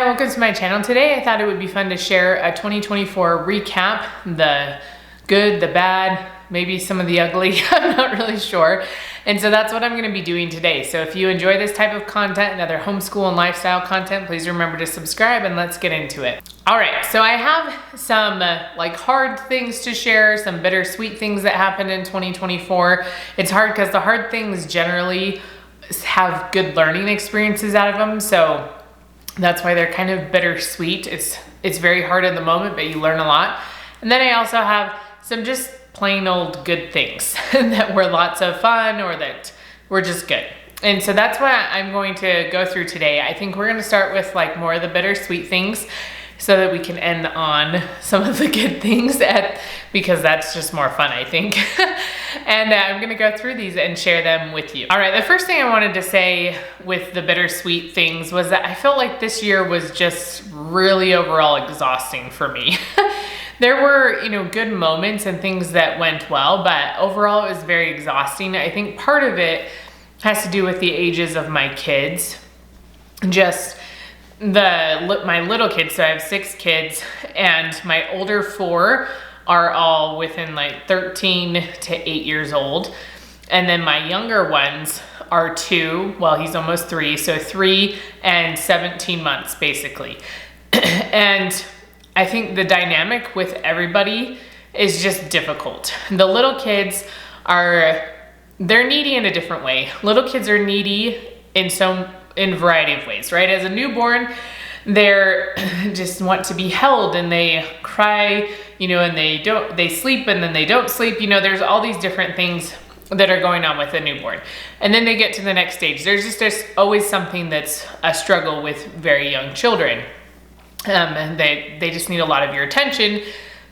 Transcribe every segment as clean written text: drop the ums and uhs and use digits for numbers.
Hi, welcome to my channel. Today I thought it would be fun to share a 2024 recap, the good, the bad, maybe some of the ugly, I'm not really sure. And so that's what I'm gonna be doing today. So if you enjoy this type of content and other homeschool and lifestyle content, please remember to subscribe and let's get into it. All right, so I have some like hard things to share, some bittersweet things that happened in 2024. It's hard because the hard things generally have good learning experiences out of them. So that's why they're kind of bittersweet. It's very hard in the moment, but you learn a lot. And then I also have some just plain old good things that were lots of fun or that were just good. And so that's what I'm going to go through today. I think we're gonna start with like more of the bittersweet things so that we can end on some of the good things because that's just more fun, I think. And I'm gonna go through these and share them with you. All right, the first thing I wanted to say with the bittersweet things was that I felt like this year was just really overall exhausting for me. There were, good moments and things that went well, but overall it was very exhausting. I think part of it has to do with the ages of my kids. Just my little kids, so I have 6 kids, and my older 4 are all within like 13 to 8 years old. And then my younger ones are 2, well, he's almost 3, so 3 and 17 months basically. And I think the dynamic with everybody is just difficult. The little kids they're needy in a different way. Little kids are needy in a variety of ways, right? As a newborn, they're just want to be held and they cry, and they sleep and then they don't sleep. There's all these different things that are going on with a newborn. And then they get to the next stage. There's always something that's a struggle with very young children. And they just need a lot of your attention,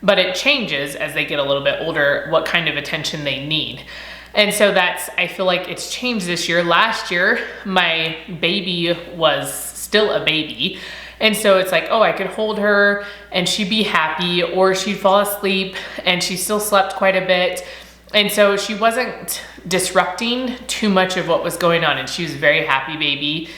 but it changes as they get a little bit older, what kind of attention they need. And so I feel like it's changed this year. Last year, my baby was still a baby. And so it's like, oh, I could hold her and she'd be happy, or she'd fall asleep and she still slept quite a bit. And so she wasn't disrupting too much of what was going on, and she was a very happy baby.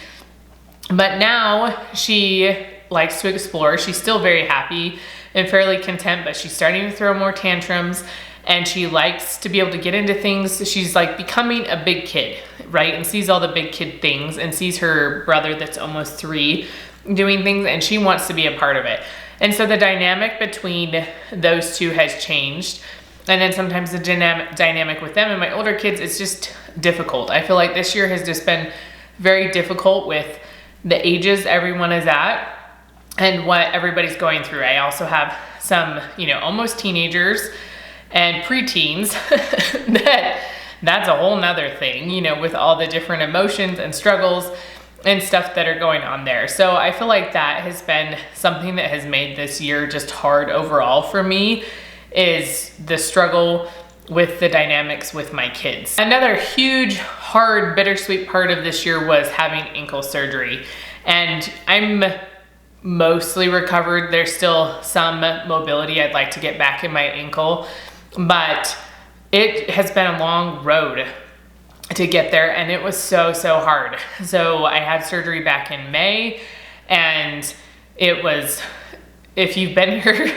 But now she likes to explore. She's still very happy and fairly content, but she's starting to throw more tantrums. And she likes to be able to get into things. She's like becoming a big kid, right? And sees all the big kid things and sees her brother that's almost 3 doing things, and she wants to be a part of it. And so the dynamic between those two has changed. And then sometimes the dynamic with them and my older kids, it's just difficult. I feel like this year has just been very difficult with the ages everyone is at and what everybody's going through. I also have some, almost teenagers and preteens that's a whole nother thing, with all the different emotions and struggles and stuff that are going on there. So I feel like that has been something that has made this year just hard overall for me, is the struggle with the dynamics with my kids. Another huge, hard, bittersweet part of this year was having ankle surgery. And I'm mostly recovered. There's still some mobility. I'd like to get back in my ankle, but it has been a long road to get there, and it was so hard. So I had surgery back in May, and it was, if you've been here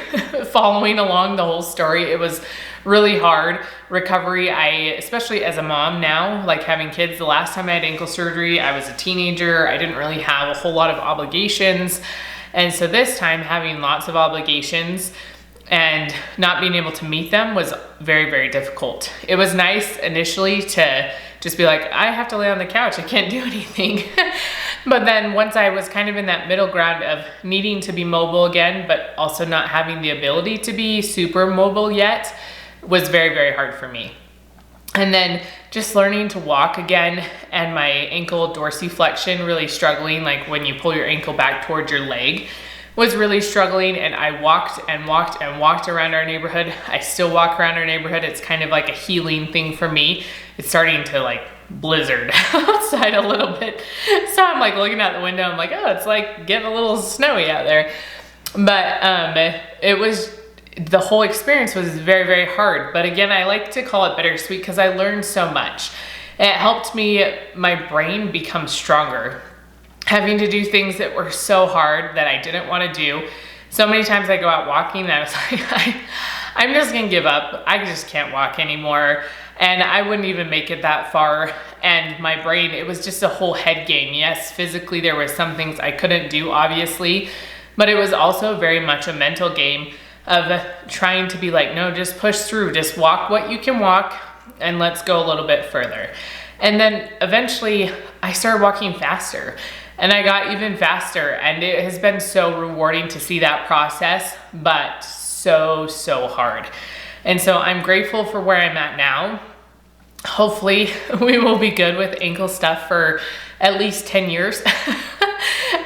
following along the whole story, it was really hard recovery. Especially as a mom now, like having kids, the last time I had ankle surgery, I was a teenager. I didn't really have a whole lot of obligations. And so this time, having lots of obligations and not being able to meet them was very difficult. It was nice initially to just be like, I have to lay on the couch, I can't do anything. But then once I was kind of in that middle ground of needing to be mobile again, but also not having the ability to be super mobile yet, was very hard for me. And then just learning to walk again, and my ankle dorsiflexion really struggling, like when you pull your ankle back towards your leg, was really struggling. And I walked around our neighborhood. I still walk around our neighborhood. It's kind of like a healing thing for me. It's starting to like blizzard outside a little bit. So I'm like looking out the window, I'm like, oh, it's like getting a little snowy out there. But the whole experience was very hard. But again, I like to call it bittersweet because I learned so much. It helped my brain become stronger. having to do things that were so hard that I didn't want to do. So many times I go out walking and I was like, I'm just gonna give up. I just can't walk anymore. And I wouldn't even make it that far. And my brain, it was just a whole head game. Yes, physically there were some things I couldn't do, obviously, but it was also very much a mental game of trying to be like, no, just push through, just walk what you can walk and let's go a little bit further. And then eventually I started walking faster. And I got even faster, and it has been so rewarding to see that process, but so hard. And so I'm grateful for where I'm at now. Hopefully we will be good with ankle stuff for at least 10 years.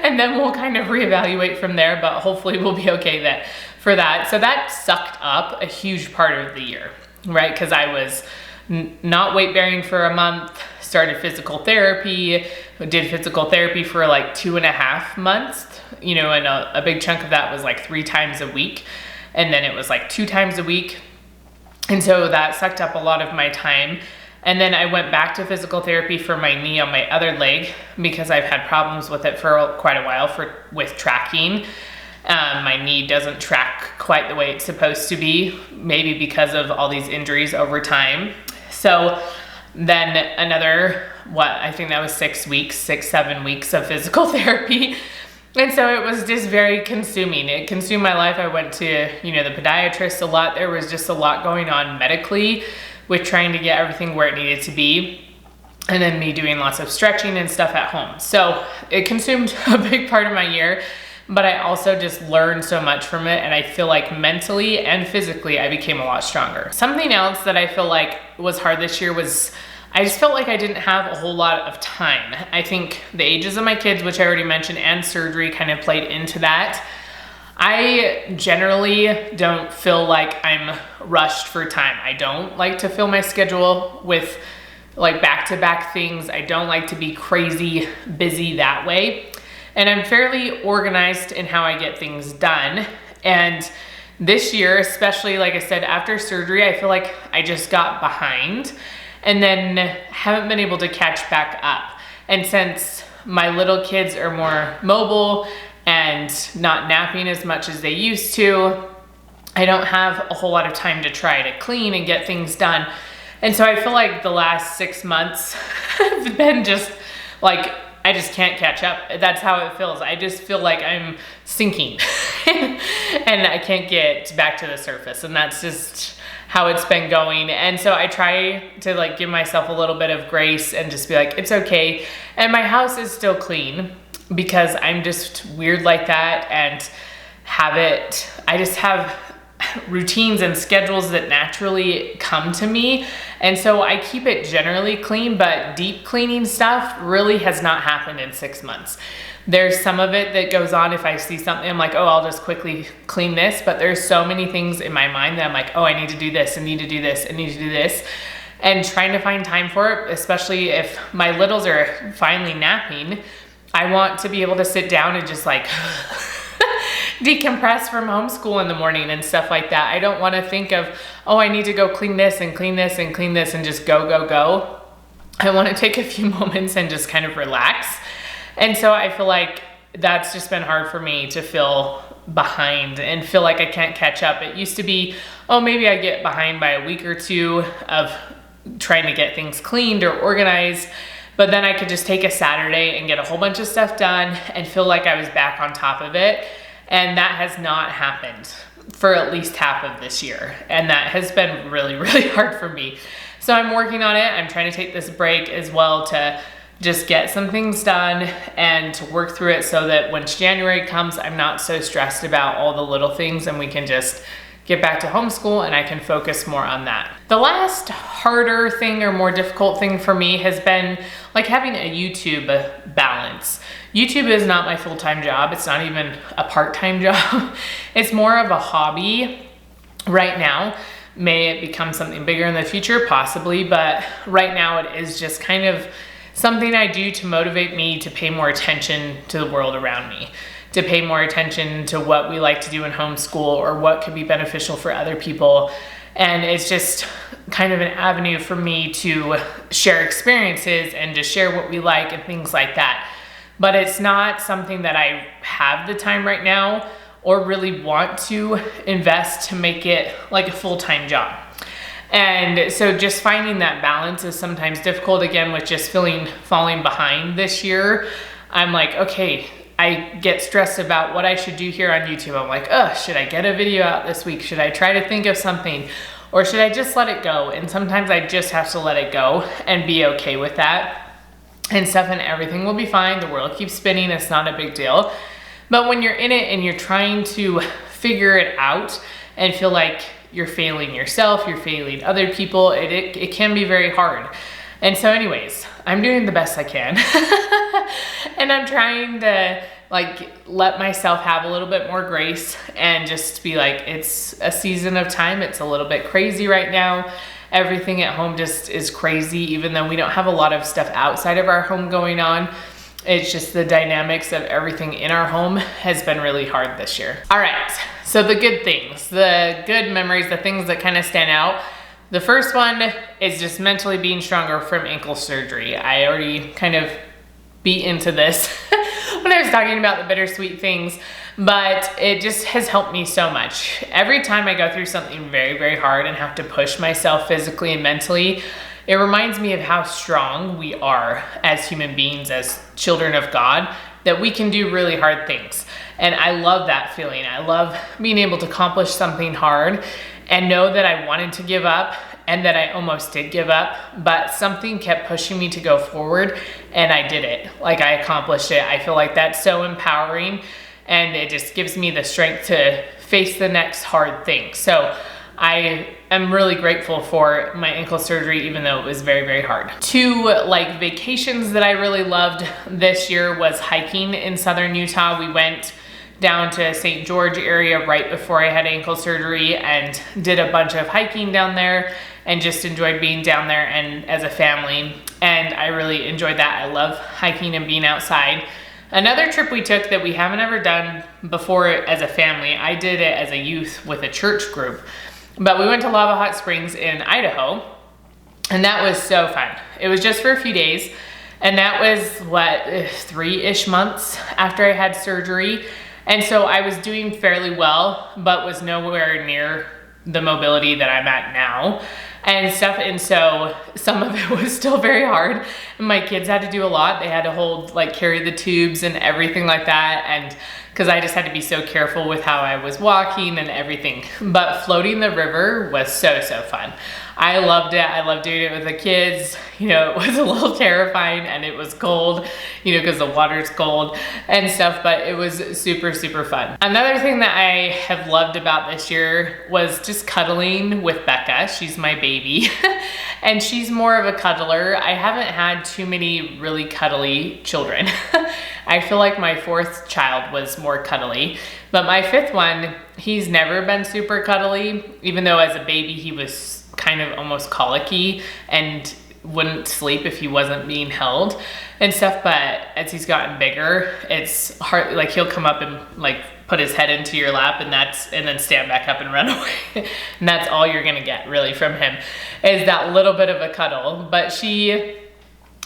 And then we'll kind of reevaluate from there, but hopefully we'll be okay for that. So that sucked up a huge part of the year, right? Because I was not weight bearing for a month, started physical therapy, did physical therapy for like 2.5 months, you know, and a big chunk of that was like 3 times a week. And then it was like 2 times a week. And so that sucked up a lot of my time. And then I went back to physical therapy for my knee on my other leg because I've had problems with it for quite a while with tracking. My knee doesn't track quite the way it's supposed to be, maybe because of all these injuries over time. So then another, I think that was 6 weeks, 7 weeks of physical therapy. And so it was just very consuming. It consumed my life. I went to, you know, the podiatrist a lot. There was just a lot going on medically with trying to get everything where it needed to be. And then me doing lots of stretching and stuff at home. So it consumed a big part of my year, but I also just learned so much from it. And I feel like mentally and physically, I became a lot stronger. Something else that I feel like was hard this year was I just felt like I didn't have a whole lot of time. I think the ages of my kids, which I already mentioned, and surgery kind of played into that. I generally don't feel like I'm rushed for time. I don't like to fill my schedule with like back-to-back things. I don't like to be crazy busy that way. And I'm fairly organized in how I get things done. And this year, especially like I said, after surgery, I feel like I just got behind and then haven't been able to catch back up. And since my little kids are more mobile and not napping as much as they used to, I don't have a whole lot of time to try to clean and get things done. And so I feel like the last 6 months have been just like, I just can't catch up. That's how it feels. I just feel like I'm sinking and I can't get back to the surface. And that's just how it's been going. And so I try to like give myself a little bit of grace and just be like, it's okay. And my house is still clean because I'm just weird like that and I just have routines and schedules that naturally come to me. And so I keep it generally clean, but deep cleaning stuff really has not happened in 6 months. There's some of it that goes on if I see something, I'm like, oh, I'll just quickly clean this. But there's so many things in my mind that I'm like, oh, I need to do this, I need to do this, I need to do this. And trying to find time for it, especially if my littles are finally napping, I want to be able to sit down and just like decompress from homeschool in the morning and stuff like that. I don't want to think of, oh, I need to go clean this and clean this and clean this and just go. I want to take a few moments and just kind of relax. And so I feel like that's just been hard for me to feel behind and feel like I can't catch up. It used to be, oh, maybe I get behind by a week or two of trying to get things cleaned or organized, but then I could just take a Saturday and get a whole bunch of stuff done and feel like I was back on top of it. And that has not happened for at least half of this year. And that has been really, really hard for me. So I'm working on it. I'm trying to take this break as well to just get some things done and to work through it so that when January comes, I'm not so stressed about all the little things and we can just get back to homeschool and I can focus more on that. The last harder thing or more difficult thing for me has been like having a YouTube balance. YouTube is not my full-time job. It's not even a part-time job. It's more of a hobby right now. May it become something bigger in the future? Possibly, but right now it is just kind of something I do to motivate me to pay more attention to the world around me, to pay more attention to what we like to do in homeschool or what could be beneficial for other people. And it's just kind of an avenue for me to share experiences and to share what we like and things like that. but it's not something that I have the time right now or really want to invest to make it like a full-time job. And so just finding that balance is sometimes difficult, again, with just falling behind this year. I'm like, okay, I get stressed about what I should do here on YouTube. I'm like, oh, should I get a video out this week? Should I try to think of something? Or should I just let it go? And sometimes I just have to let it go and be okay with that and stuff, and everything will be fine. The world keeps spinning, it's not a big deal. But when you're in it and you're trying to figure it out and feel like you're failing yourself, you're failing other people, it can be very hard. And so anyways, I'm doing the best I can. And I'm trying to like let myself have a little bit more grace and just be like, it's a season of time. It's a little bit crazy right now. Everything at home just is crazy, even though we don't have a lot of stuff outside of our home going on. It's just the dynamics of everything in our home has been really hard this year. All right, so the good things, the good memories, the things that kind of stand out. The first one is just mentally being stronger from ankle surgery. I already kind of beat into this when I was talking about the bittersweet things, but it just has helped me so much. Every time I go through something very, very hard and have to push myself physically and mentally, it reminds me of how strong we are as human beings, as children of God, that we can do really hard things. And I love that feeling. I love being able to accomplish something hard and know that I wanted to give up and that I almost did give up, but something kept pushing me to go forward and I did it. Like, I accomplished it. I feel like that's so empowering, and it just gives me the strength to face the next hard thing. So I am really grateful for my ankle surgery, even though it was very, very hard. Two like vacations that I really loved this year was hiking in southern Utah. We went down to St. George area right before I had ankle surgery and did a bunch of hiking down there and just enjoyed being down there and as a family. And I really enjoyed that. I love hiking and being outside. Another trip we took that we haven't ever done before as a family, I did it as a youth with a church group, but we went to Lava Hot Springs in Idaho, and that was so fun. It was just for a few days, and that was what, 3-ish months after I had surgery. And so I was doing fairly well, but was nowhere near the mobility that I'm at now and stuff. And so some of it was still very hard. And my kids had to do a lot. They had to carry the tubes and everything like that. And because I just had to be so careful with how I was walking and everything. But floating the river was so, so fun. I loved it. I loved doing it with the kids. You know, it was a little terrifying and it was cold, you know, because the water's cold and stuff, but it was super, super fun. Another thing that I have loved about this year was just cuddling with Becca. She's my baby and she's more of a cuddler. I haven't had too many really cuddly children. I feel like my 4th child was more cuddly, but my 5th one, he's never been super cuddly, even though as a baby he was kind of almost colicky and wouldn't sleep if he wasn't being held and stuff. But as he's gotten bigger, it's hard, like he'll come up and like put his head into your lap and then stand back up and run away. And that's all you're gonna get really from him, is that little bit of a cuddle. But she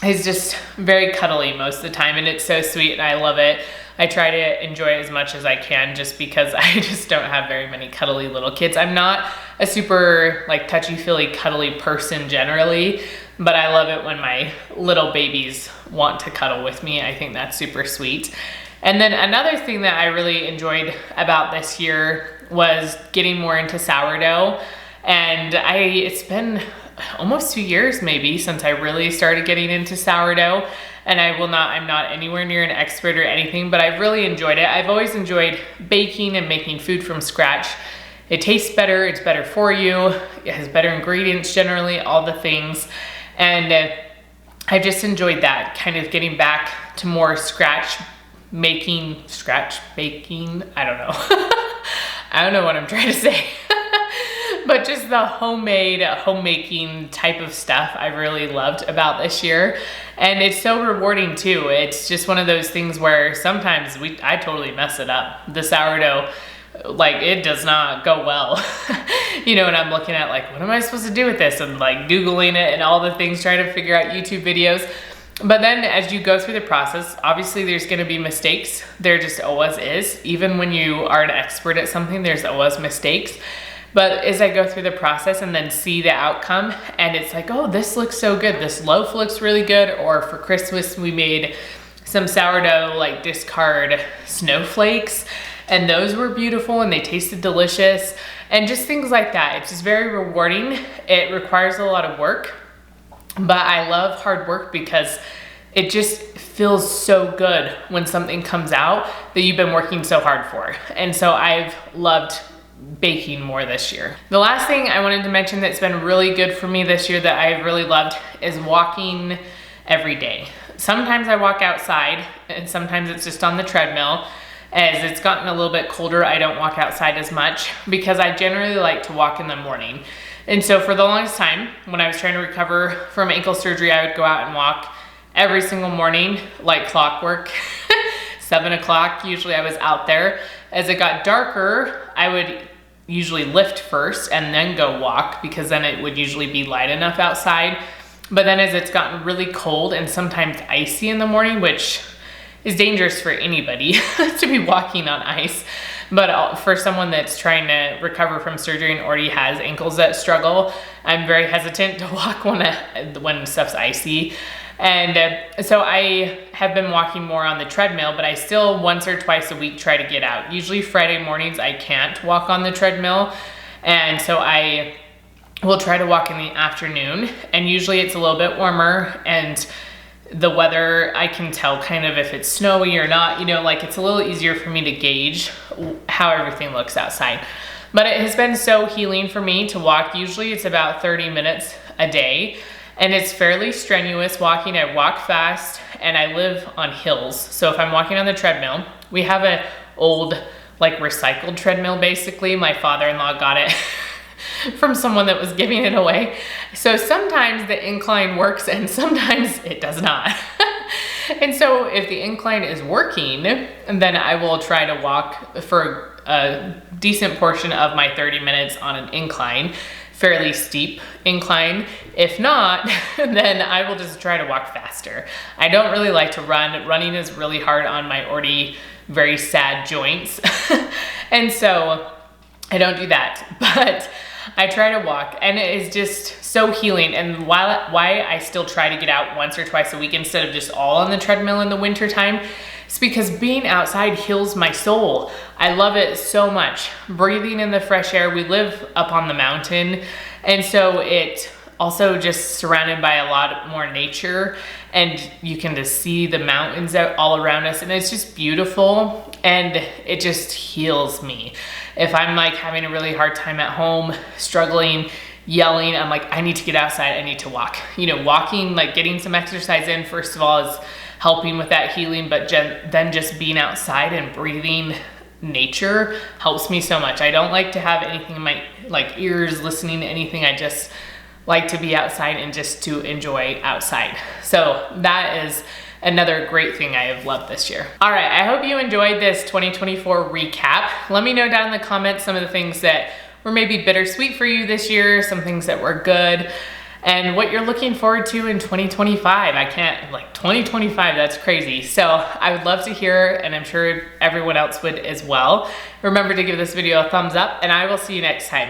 is just very cuddly most of the time, and it's so sweet and I love it. I try to enjoy it as much as I can just because I just don't have very many cuddly little kids. I'm not a super like touchy-feely cuddly person generally, but I love it when my little babies want to cuddle with me. I think that's super sweet. And then another thing that I really enjoyed about this year was getting more into sourdough. And it's been almost 2 years maybe since I really started getting into sourdough. And I'm not anywhere near an expert or anything, but I've really enjoyed it. I've always enjoyed baking and making food from scratch. It tastes better, it's better for you, it has better ingredients generally, all the things. And I've just enjoyed that, kind of getting back to more scratch baking, I don't know. I don't know what I'm trying to say. But just the homemaking type of stuff I really loved about this year. And it's so rewarding too. It's just one of those things where sometimes I totally mess it up. The sourdough, like it does not go well. You know, and I'm looking at like, what am I supposed to do with this? And like Googling it and all the things, trying to figure out YouTube videos. But then as you go through the process, obviously there's gonna be mistakes. There just always is. Even when you are an expert at something, there's always mistakes. But as I go through the process and then see the outcome, and it's like, oh, this looks so good. This loaf looks really good. Or for Christmas, we made some sourdough, like discard snowflakes, and those were beautiful and they tasted delicious, and just things like that. It's just very rewarding. It requires a lot of work, but I love hard work because it just feels so good when something comes out that you've been working so hard for. And so I've loved baking more this year. The last thing I wanted to mention that's been really good for me this year that I've really loved is walking every day. Sometimes I walk outside and sometimes it's just on the treadmill. As it's gotten a little bit colder, I don't walk outside as much because I generally like to walk in the morning. And so for the longest time, when I was trying to recover from ankle surgery, I would go out and walk every single morning, like clockwork. 7 o'clock, usually I was out there. As it got darker, I would usually lift first and then go walk because then it would usually be light enough outside. But then as it's gotten really cold and sometimes icy in the morning, which is dangerous for anybody to be walking on ice, but for someone that's trying to recover from surgery and already has ankles that struggle, I'm very hesitant to walk when stuff's icy. And so I have been walking more on the treadmill, but I still once or twice a week try to get out. Usually Friday mornings I can't walk on the treadmill, and so I will try to walk in the afternoon, and usually it's a little bit warmer and the weather, I can tell kind of if it's snowy or not, you know, like it's a little easier for me to gauge how everything looks outside. But it has been so healing for me to walk. Usually it's about 30 minutes a day, and it's fairly strenuous walking. I walk fast and I live on hills. So if I'm walking on the treadmill, we have an old like recycled treadmill basically. My father-in-law got it from someone that was giving it away. So sometimes the incline works and sometimes it does not. And so if the incline is working, then I will try to walk for a decent portion of my 30 minutes on an incline, fairly steep incline. If not, then I will just try to walk faster. I don't really like to run. Running is really hard on my already very sad joints. And so I don't do that, but I try to walk, and it is just so healing. And why I still try to get out once or twice a week instead of just all on the treadmill in the winter time, it's because being outside heals my soul. I love it so much. Breathing in the fresh air. We live up on the mountain, and so it also just surrounded by a lot more nature, and you can just see the mountains out all around us, and it's just beautiful, and it just heals me. If I'm like having a really hard time at home, struggling, yelling, I'm like, I need to get outside, I need to walk. You know, walking, like getting some exercise in, first of all, is helping with that healing, but then just being outside and breathing nature helps me so much. I don't like to have anything in my like ears listening to anything. I just like to be outside and just to enjoy outside. So that is another great thing I have loved this year. All right, I hope you enjoyed this 2024 recap. Let me know down in the comments some of the things that were maybe bittersweet for you this year, some things that were good, and what you're looking forward to in 2025. I can't, like 2025, that's crazy. So I would love to hear, and I'm sure everyone else would as well. Remember to give this video a thumbs up, and I will see you next time.